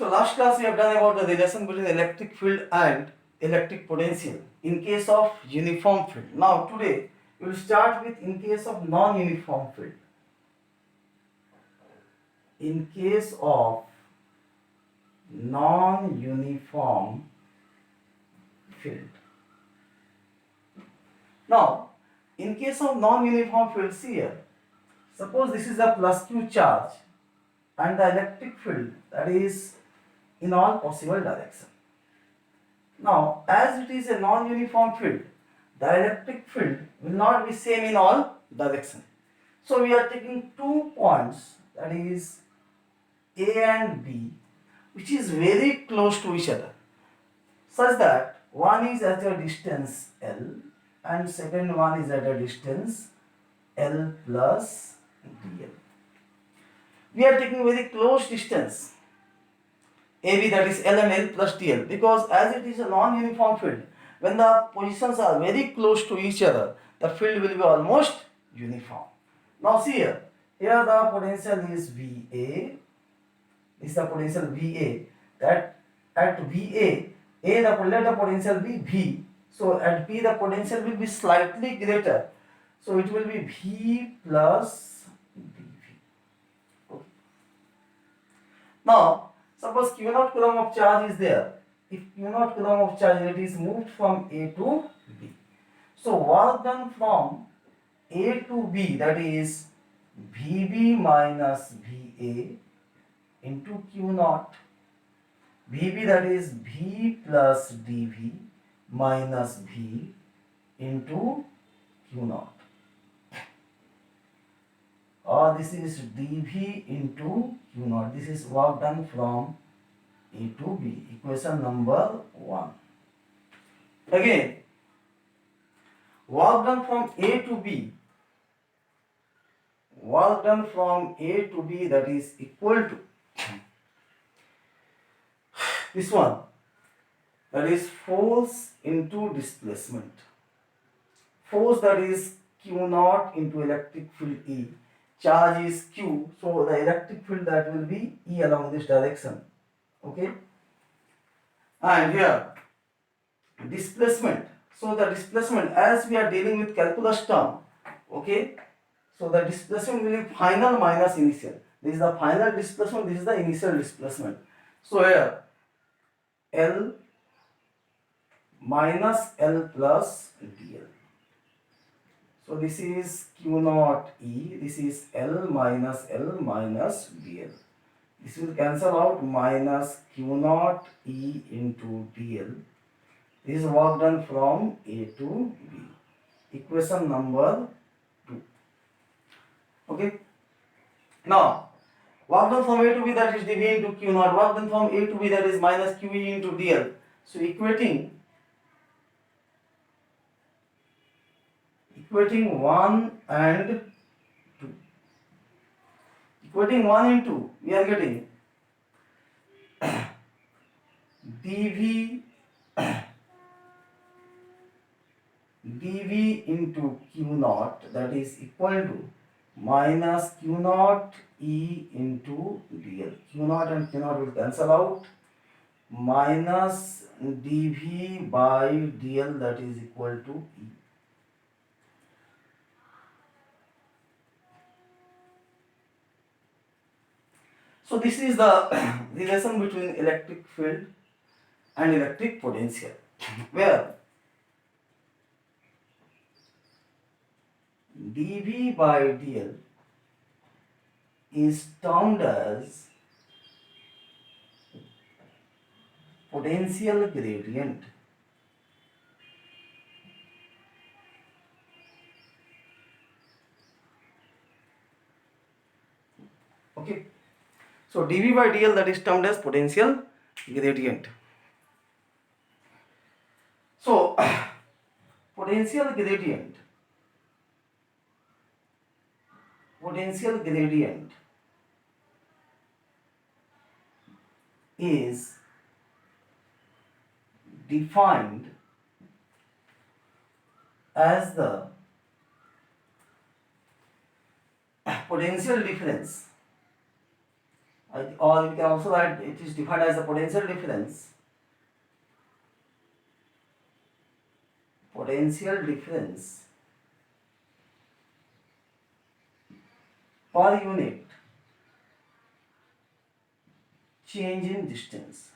So last class we have done about the relation between electric field and electric potential in case of uniform field. Now today we will start with in case of non-uniform field. In case of non-uniform field. Now in case of non-uniform fields here, suppose this is a plus Q charge and the electric field that is in all possible directions. Now, as it is a non-uniform field, the electric field will not be same in all directions. So, we are taking 2 points, that is A and B, which is very close to each other, such that one is at a distance L and second one is at a distance L plus dl. We are taking very close distance AB, that is L and L plus dl, because as it is a non-uniform field, when the positions are very close to each other, the field will be almost uniform. Now see here the potential is VA, this is the potential VA, that at VA, let the potential be V, so at P the potential will be slightly greater, so it will be V plus dV. Okay. Now suppose Q naught coulomb of charge is there. If Q naught coulomb of charge, it is moved from A to B. So work done from A to B, that is VB minus VA into Q naught. VB, that is V plus dV minus V into Q naught. Or this is dV into Q naught. This is work done from A to B, equation number 1. Again, work done from A to B, that is equal to this one, that is force into displacement. Force, that is Q naught into electric field E. Charge is Q, so the electric field that will be E along this direction. Okay, and here displacement. So the displacement, as we are dealing with calculus term, okay, so the displacement will be final minus initial. This is the final displacement, this is the initial displacement. So here L minus L plus dl. So this is Q naught E, this is L minus dl. This will cancel out, minus Q naught E into dl. This is work done from A to B. Equation number 2. Okay. Now, work done from A to B, that is dV into Q naught. Work done from A to B, that is minus QE into dl. So equating 1 and 2. Equating 1 and 2, we are getting dV into Q naught, that is equal to minus Q naught E into dl. Q naught and Q naught will cancel out, minus dV by dl, that is equal to E. So this is the relation between electric field and electric potential, where dV by dl is termed as potential gradient. Okay. So dV by dl, that is termed as potential gradient. So potential gradient is defined as the potential difference Or you can also write it is defined as the potential difference. Potential difference per unit change in distance.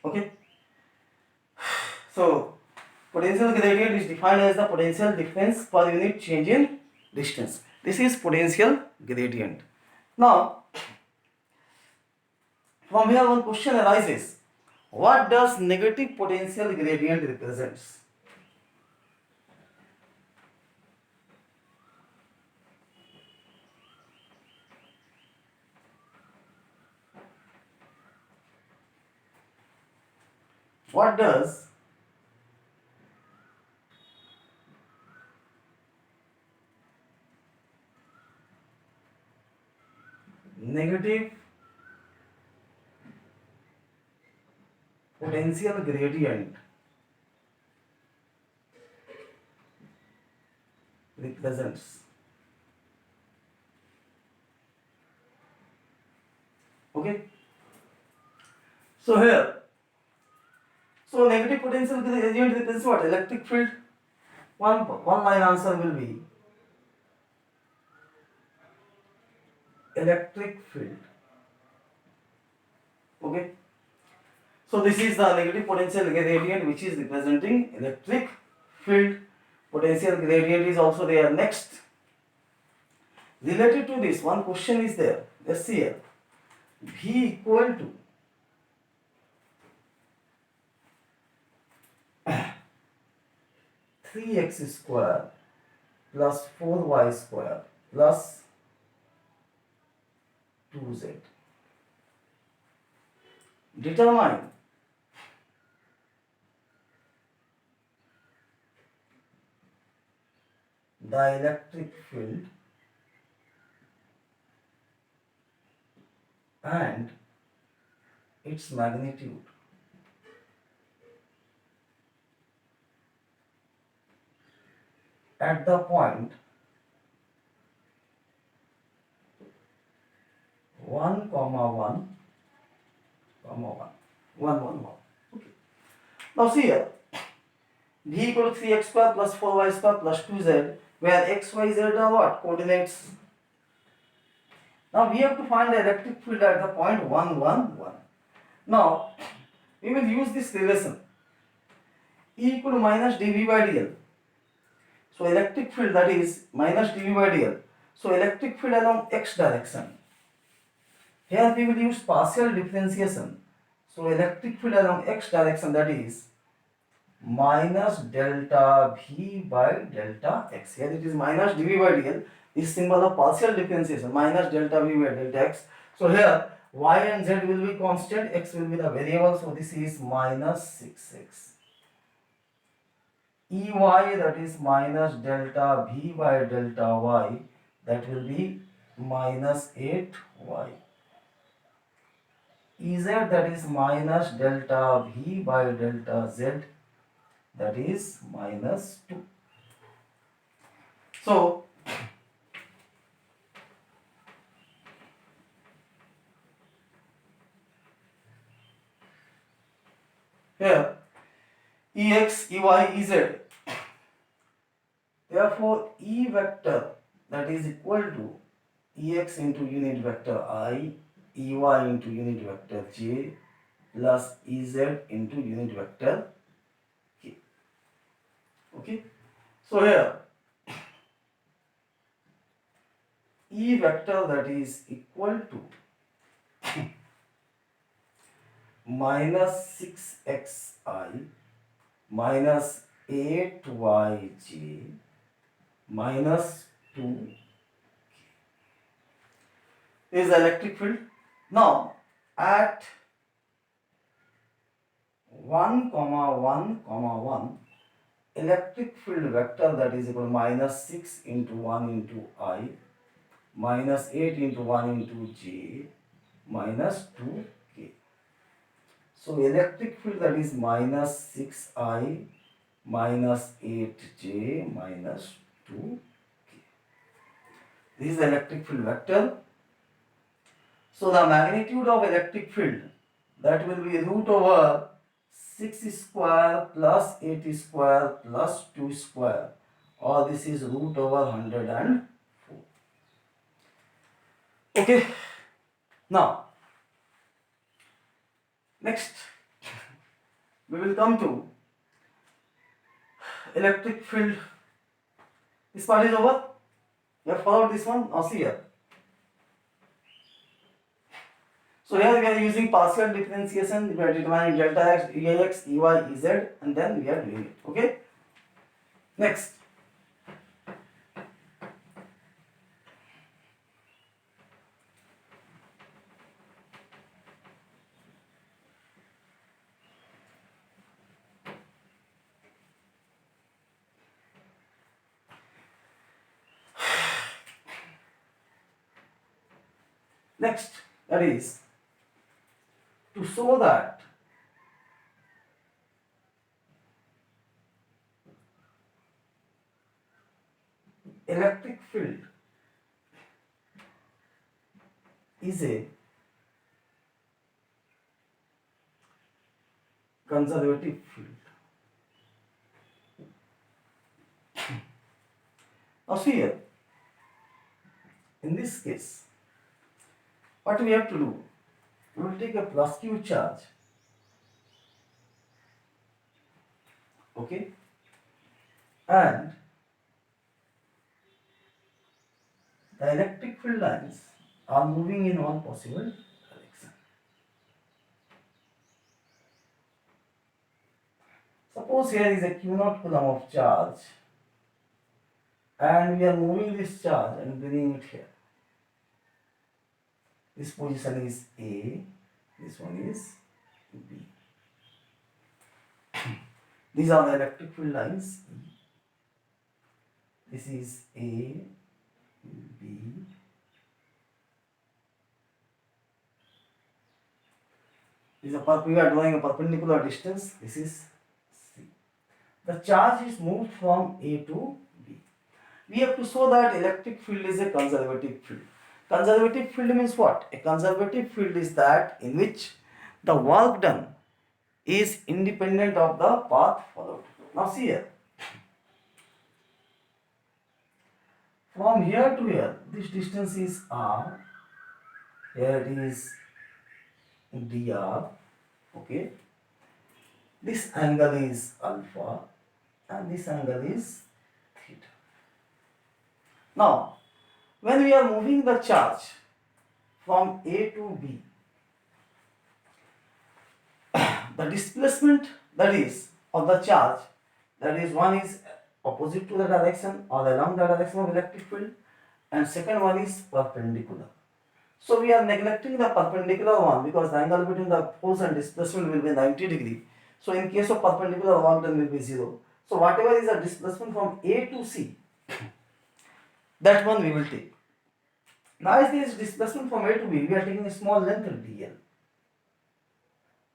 Okay. So potential gradient is defined as the potential difference per unit change in distance. This is potential gradient. Now, from here one question arises. What does negative potential gradient represents? What does negative potential gradient represents? Okay. So here, so negative potential gradient represents what? Electric field. One line answer will be electric field. Okay. So this is the negative potential gradient which is representing electric field. Potential gradient is also there. Next, related to this, one question is there. Let's see here. V equal to 3x square plus 4y square plus 2z. Determine the electric field and its magnitude at the point 1, 1, 1, 1, 1. Okay. Now see here. V equal to 3x square plus 4y square plus 2z, where x, y, z are what? Coordinates. Now we have to find the electric field at the point 1, 1, 1. Now we will use this relation E equal to minus dV by dl. So electric field, that is minus dV by dl. So electric field along x direction. Here we will use partial differentiation. So electric field along x direction, that is minus delta V by delta x. Here it is minus dV by dl. This symbol of partial differentiation, minus delta V by delta x. So here y and z will be constant, x will be the variable. So this is minus 6x. Ey, that is minus delta V by delta y, that will be minus 8y. Ez, that is minus delta V by delta z, that is minus 2. So here Ex, Ey, Ez. Therefore E vector, that is equal to Ex into unit vector I, Ey into unit vector j, plus Ez into unit vector k. Okay. So here E vector, that is equal to minus 6xi minus 8yj minus 2 is the electric field. Now at 1, 1, 1, electric field vector, that is equal to minus 6 into 1 into I minus 8 into 1 into j minus 2k. So electric field, that is minus 6i minus 8j minus 2k. This is the electric field vector. So the magnitude of electric field, that will be root over 6 square plus 8 square plus 2 square, or this is root over 104. Okay. Now next we will come to electric field. This part is over. You have followed this one. Now see here. So here we are using partial differentiation. We are determining delta x, Ex, Ey, Ez, and then we are doing it. Okay. Next. Next, that is to show that electric field is a conservative field. Now see here, in this case, what we have to do, we will take a plus q charge, okay, and the electric field lines are moving in all possible direction. Suppose here is a q0 coulomb of charge, and we are moving this charge and bringing it here. This position is A, this one is B. These are the electric field lines. This is A, B. We are drawing a perpendicular distance. This is C. The charge is moved from A to B. We have to show that electric field is a conservative field. Conservative field means what? A conservative field is that in which the work done is independent of the path followed. Now see here. From here to here, this distance is R. Here it is dr. Okay. This angle is alpha and this angle is theta. Now, when we are moving the charge from A to B, the displacement that is of the charge, that is one is opposite to the direction or along the direction of electric field, and second one is perpendicular. So we are neglecting the perpendicular one because the angle between the force and displacement will be 90 degree. So in case of perpendicular, work done will be 0. So whatever is the displacement from A to C, that one we will take. Now as this displacement from A to B, we are taking a small length dl.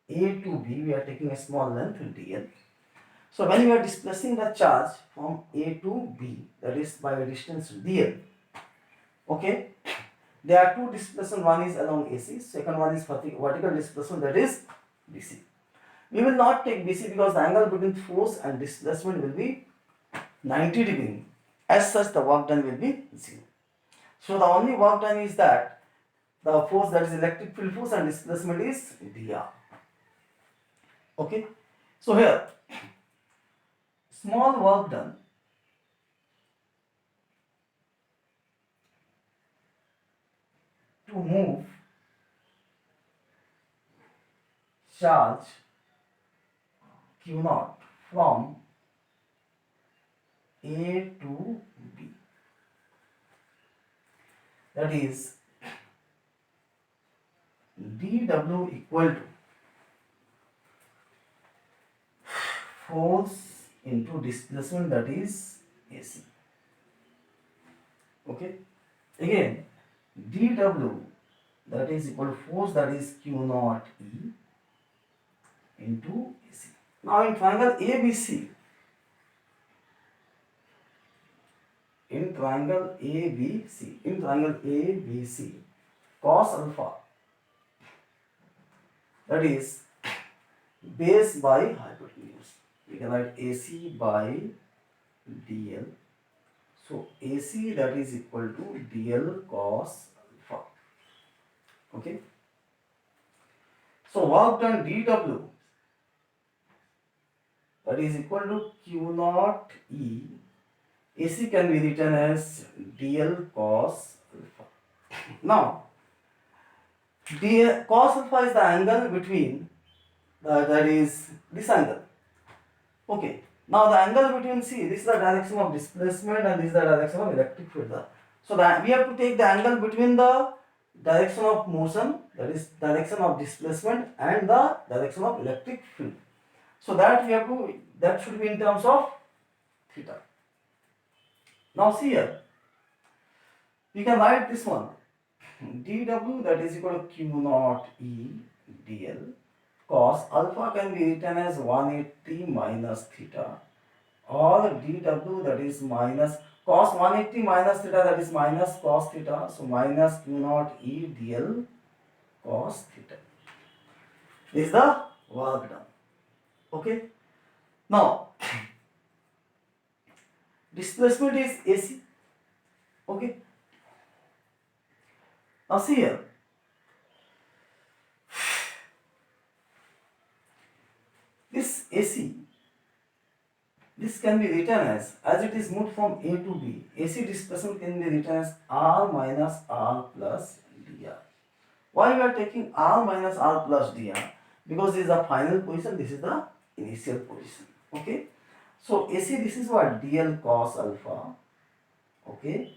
A to B, we are taking a small length dl. So when we are displacing the charge from A to B, that is by a distance dl, okay, there are two displacement. One is along AC, second one is vertical displacement, that is BC. We will not take BC because the angle between force and displacement will be 90 degree. As such, the work done will be 0. So the only work done is that the force, that is electric field force, and displacement is dr. Okay. So here, small work done to move charge Q0 from A to B. That is dW equal to force into displacement, that is AC. Okay. Again, dW, that is equal to force, that is Q0 E into AC. Now in triangle ABC, triangle ABC, in triangle ABC, cos alpha, that is base by hypotenuse. We can write AC by DL. So AC, that is equal to DL cos alpha. Okay. So work done dW, that is equal to Q naught E. AC can be written as DL cos alpha. Now, cos alpha is the angle between that is this angle. Okay. Now the angle between, see, this is the direction of displacement and this is the direction of electric field. So that we have to take the angle between the direction of motion, that is direction of displacement, and the direction of electric field. So that we have to, that should be in terms of theta. Now see here, we can write this one, dW, that is equal to Q naught E dl cos alpha can be written as 180 minus theta, or dW, that is minus cos 180 minus theta, that is minus cos theta, so minus Q naught E dl cos theta. This is the work done. Okay. Now displacement is AC. Okay. Now see here, this AC, this can be written as it is moved from A to B, AC displacement can be written as R minus R plus dr. Why we are taking R minus R plus dr? Because this is the final position, this is the initial position. Okay. So AC, this is what, dl cos alpha. Okay.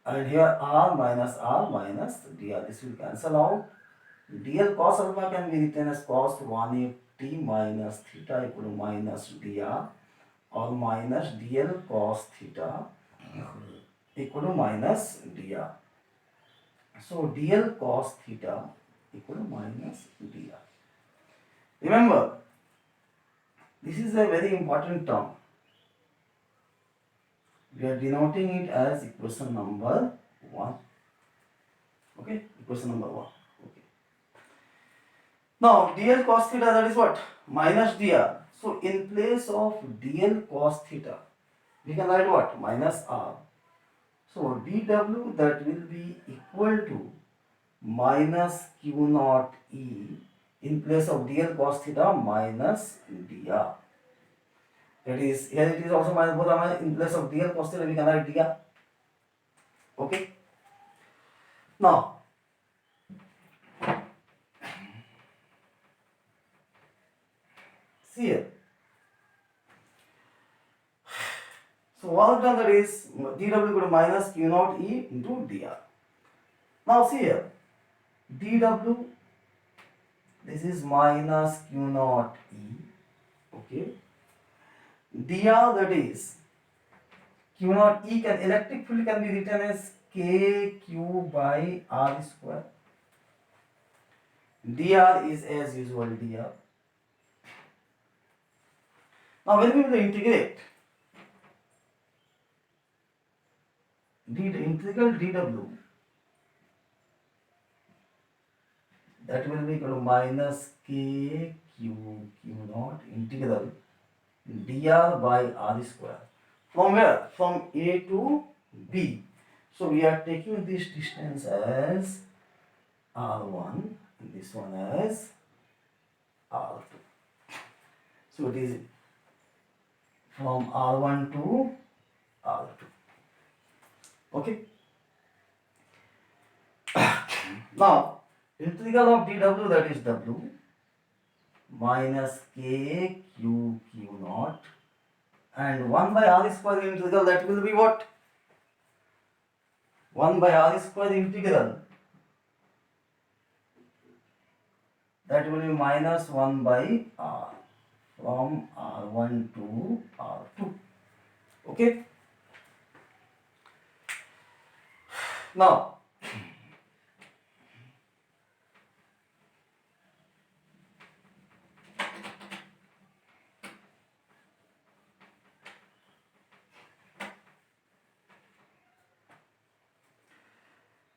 And here R minus dr, this will cancel out. dl cos alpha can be written as cos 180 minus theta equal to minus dr, or minus dl cos theta equal to minus dr. So dl cos theta equal to minus dr. Remember, this is a very important term. We are denoting it as equation number 1. Okay, equation number 1. Okay. Now dl cos theta, that is what? Minus dr. So in place of dl cos theta, we can write what? Minus r. So dw, that will be equal to minus Q naught E, in place of dl cos theta minus dr. That is, here it is also minus, both are minus, in place of dl cos theta we can write dr. Okay. Now see here. So work done, that is dw equal to minus Q naught E into dr. Now see here, dw, this is minus Q naught E. Okay. dr, that is Q naught E, can, electric field can be written as kq by r square. dr is as usual dr. Now when we will integrate, integral dw, that will be equal to minus k q naught integral dr by r square. From where? From A to B. So we are taking this distance as r1 and this one as r2. So it is from r1 to r2. Okay. Now integral of dw, that is w, minus k q naught, and 1 by r square integral, that will be what? 1 by r square integral, that will be minus 1 by r, from r1 to r2. Okay. Now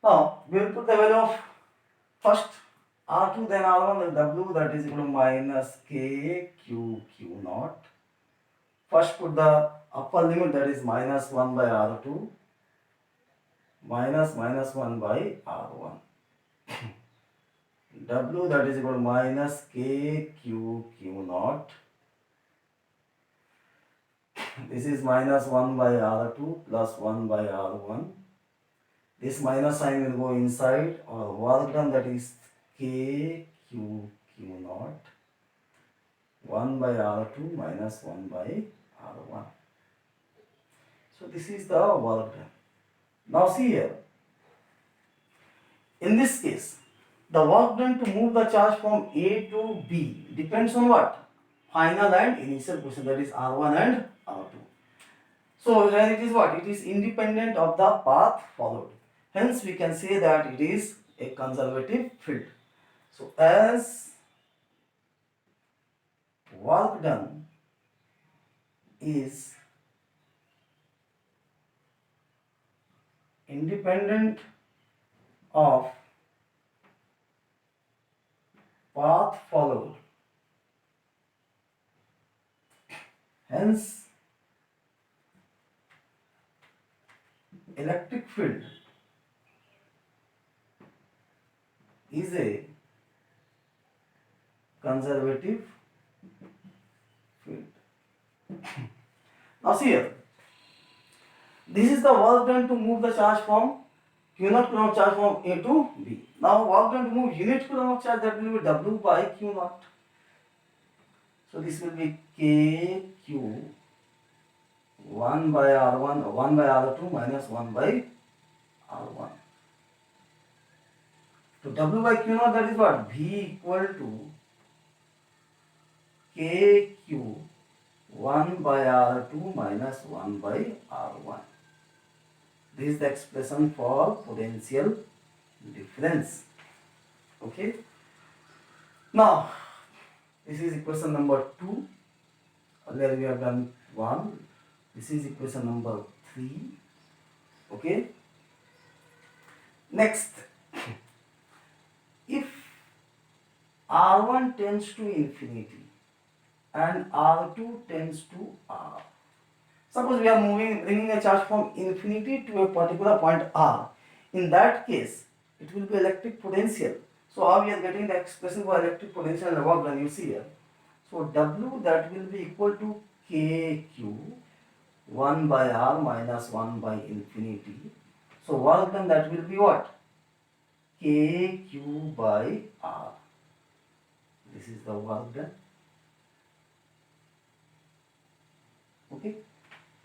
Now we will put the value of first R2 then R1 then W, that is equal to minus K Q Q naught. First put the upper limit, that is minus 1 by R2 minus 1 by R1. W, that is equal to minus K Q Q naught. This is minus 1 by R2 plus 1 by R1. This minus sign will go inside, or work done, that is K Q Q naught 1 by R2 minus 1 by R1. So this is the work done. Now see here, in this case, the work done to move the charge from A to B depends on what? Final and initial position, that is R1 and R2. So here it is what? It is independent of the path followed. Hence we can say that it is a conservative field. So as work done is independent of path followed, hence electric field is a conservative field. Now see here, this is the work done to move the charge from Q naught coulomb of charge from A to B. Now work done to move unit coulomb of charge, that will be W by Q naught. So this will be KQ 1 by R1, 1 by R2 minus 1 by R1. So W by Q naught, that is what? V equal to KQ 1 by R2 minus 1 by R1. This is the expression for potential difference. Okay. Now, this is equation number 2. Earlier we have done 1. This is equation number 3. Okay. Next, if R1 tends to infinity and R2 tends to R. Suppose we are bringing a charge from infinity to a particular point R. In that case, it will be electric potential. So how we are getting the expression for electric potential and work done, you see here. So W, that will be equal to KQ 1 by R minus 1 by infinity. So work done, that will be what? KQ by R. This is the work done. Okay.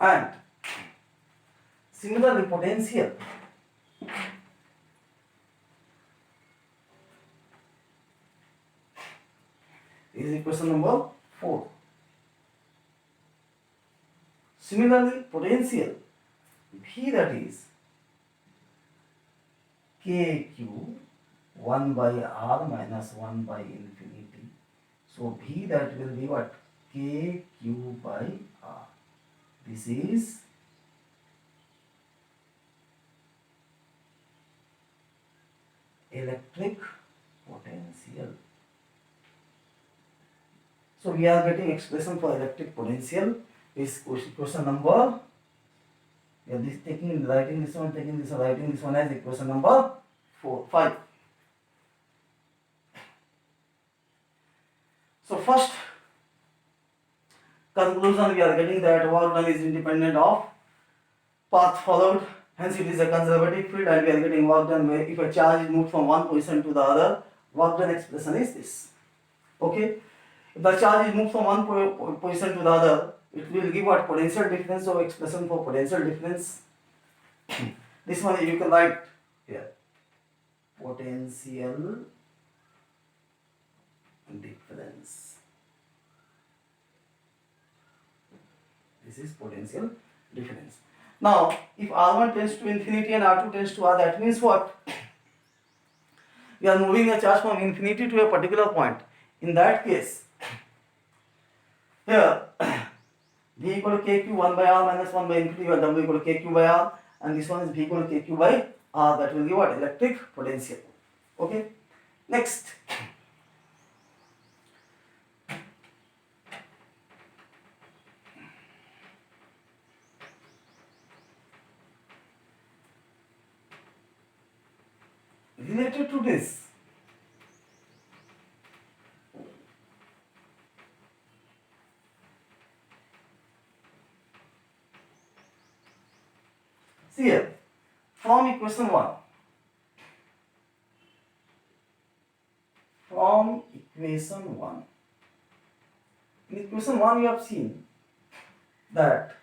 And similarly, potential is equation number 4. Similarly, potential V, that is KQ 1 by R minus 1 by infinity. So V, that will be what? KQ by R. This is electric potential. So we are getting expression for electric potential. Is question number. We are writing this one, taking this one, writing this one as equation number 5. So first conclusion, we are getting that work done is independent of path followed, hence it is a conservative field, and we are getting work done where if a charge is moved from one position to the other, work done expression is this. Okay, if the charge is moved from one position to the other, it will give what? Potential difference. So expression for potential difference, this one you can write here, potential difference. This is potential difference. Now, if R1 tends to infinity and R2 tends to R, that means what? We are moving a charge from infinity to a particular point. In that case, here V equal to KQ 1 by R minus 1 by infinity, or W equal to KQ by R, and this one is V equal to KQ by that will give what? Electric potential. Okay. Next, related to this, see here, from equation 1, from equation 1, in equation 1 we have seen that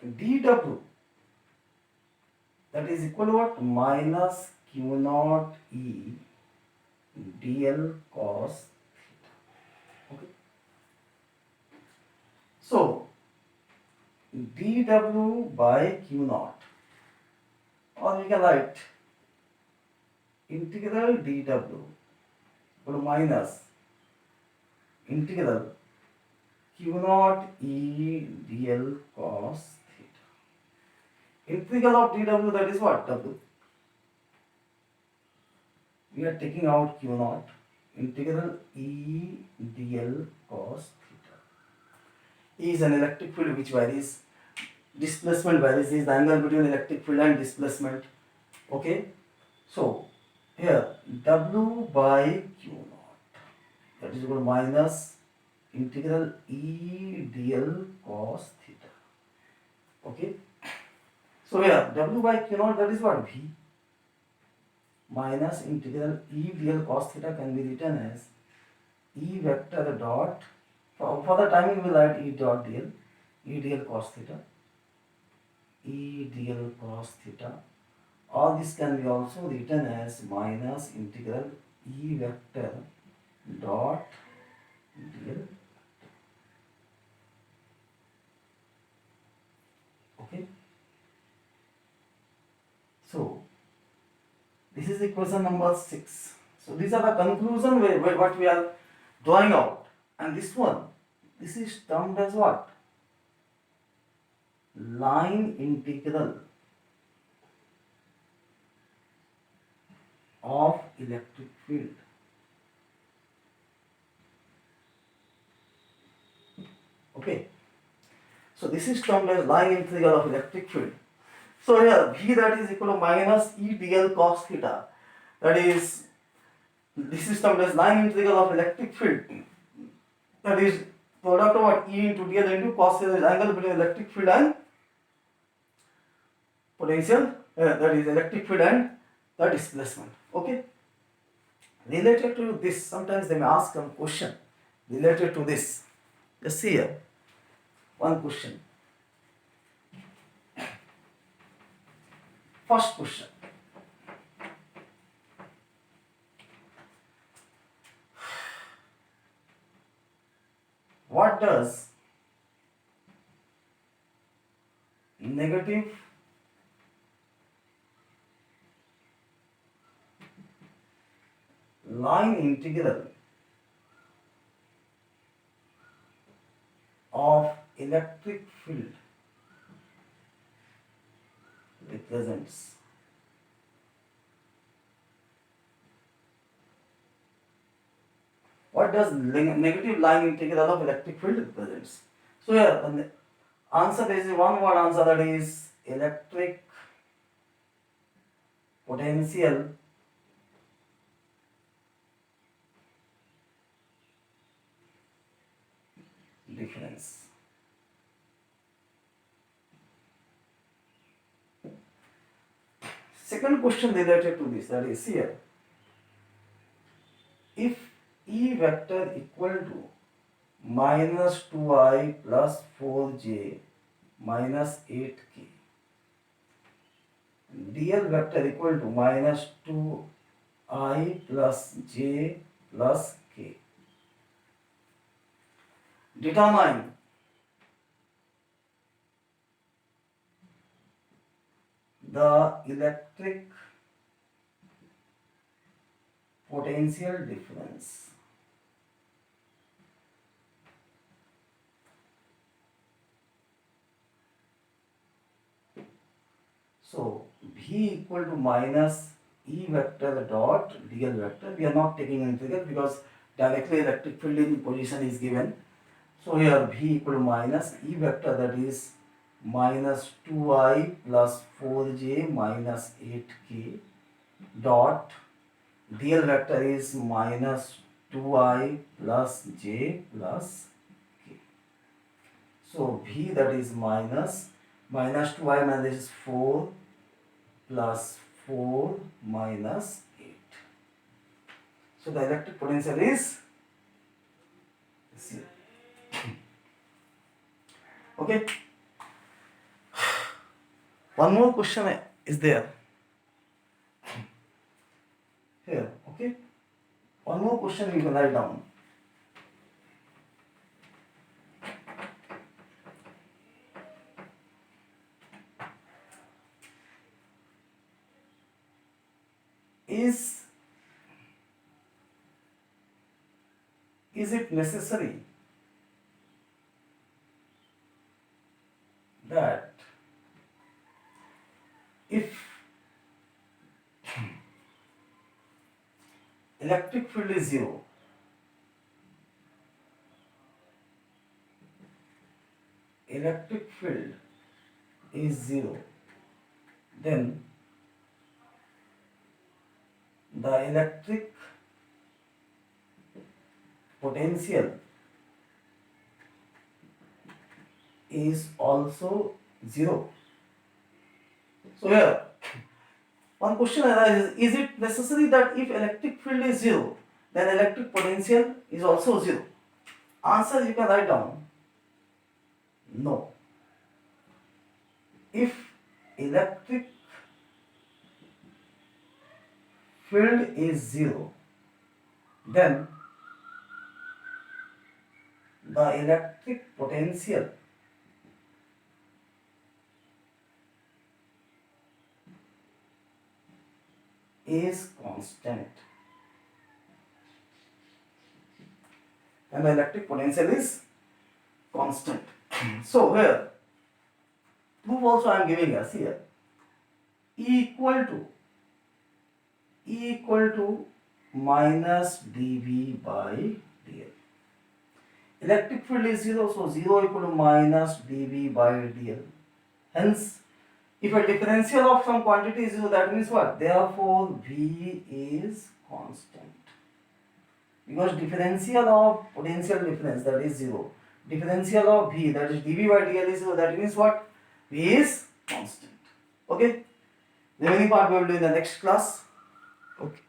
dW, that is equal to what? Minus Q naught E dl cos theta. Okay. So dW by Q naught, or we can write integral dW equal to minus integral Q naught E dl cos theta. Integral of dW, that is what? W. We are taking out Q naught. Integral E dl cos theta. E is an electric field which varies. Displacement varies. Is the angle between electric field and displacement. Okay. So here W by Q naught, that is equal to minus integral E dl cos theta. Okay. So here W by Q naught, that is what? V minus integral E dl cos theta can be written as E vector dot, for the timing we will write E dot dl, E dl cos theta, E dl cos theta. All this can be also written as minus integral E vector dot dl. Okay. So this is equation number 6. So these are the conclusion what we are drawing out. And this one, this is termed as what? Line integral of electric field. Okay. So this is termed as line integral of electric field. So here V, that is equal to minus E dl cos theta. That is, this is termed as line integral of electric field. That is product of what? E into dl into cos theta, is angle between electric field and potential, that is electric field and the displacement. Okay. Related to this, sometimes they may ask some question related to this. Just see here, one question. First question. What does negative line integral of electric field represents? What does negative line integral of electric field represents? So here the answer, there is one word answer, that is electric potential difference. Second question related to this, that is here, if E vector equal to minus 2i plus 4j minus 8k, dl vector equal to minus 2i plus j plus k, determine the electric potential difference. So V equal to minus E vector dot dl vector. We are not taking integral because directly electric field in position is given. So here V equal to minus E vector, that is minus 2I plus 4j minus 8k dot dl vector is minus 2I plus j plus k. So V, that is minus 2I minus this is 4 plus 4 minus 8. So the electric potential is 0. Okay. One more question is there here. Okay. One more question you can write down. Is it necessary that if electric field is 0, electric field is 0, then the electric potential is also 0? So here one question arises, is it necessary that if electric field is 0, then electric potential is also 0? Answer you can write down, no. If electric field is 0, then the electric potential is constant. And the electric potential is constant. So here, proof also I am giving us here. E equal to minus dV by dl. Electric field is 0, so 0 equal to minus dV by dl. Hence, if a differential of some quantity is 0, that means what? Therefore, V is constant. Because differential of potential difference, that is 0. Differential of V, that is dV by dl is 0, that means what? V is constant. Okay? The remaining part we will do in the next class. Okay.